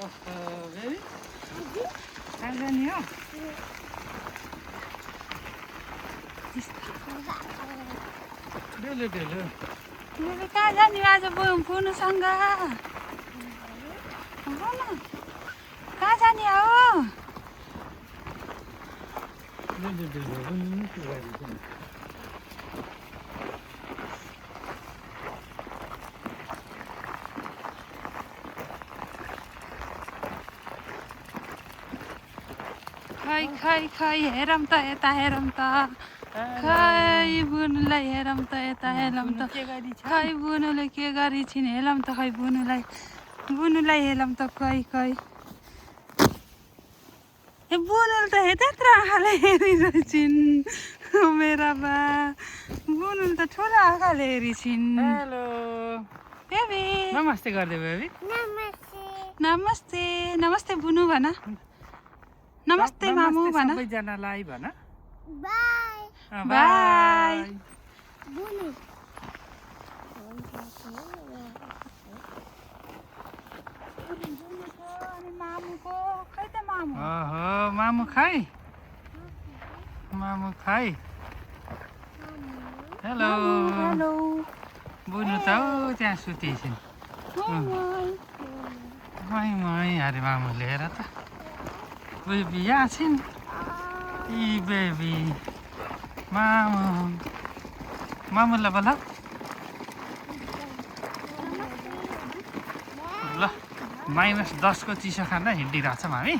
baby कहाँ जाने हो डेलो डेलो बेबी कहाँ जाने आज बुनुसँग बुनु कहाँ जाने हो डेलो डेलो बुनुको गाडी छ खै खै खै हेरौँ त यता हेरौँ त खै बुनुलाई हेरौँ त यता हेरौँ त के गाडी छ खै बुनुले के गरी छिन् हेरौँ त खै बुनुलाई हेरौँ त खै खै ए बुनुले त त्यत्रो आँखाले हेरिरहेछिन् मेरा बा बुनुले त ठुलो आँखाले हेरिछिन् हेलो बेबी नमस्ते गरिदियो बेबी नमस्ते नमस्ते बुनु भन नमस्ते मामु भन सबैजनालाई भन बाई बाई बुनु अनि मामुको खै त मामु ओहो मामु खाइ हेलो हेलो बुनु त त्यहाँ सुतेछन् मै अरे मामु लिएर त बेबी यहाँ छिन् यी बेबी मामुलाई बोला ल -10 को चिसो खाँदा हिँडिरहेको छौँ हामी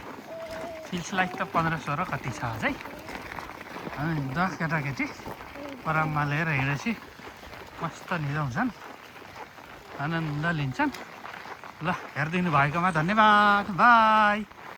फिल्स लाइक त 15-16 कति छ अझै अनि 10 केटाकेटी पराममा लिएर हिँडेपछि मस्त निदाउँछन् आनन्द लिन्छन् ल हेरिदिनु भएकोमा धन्यवाद बाई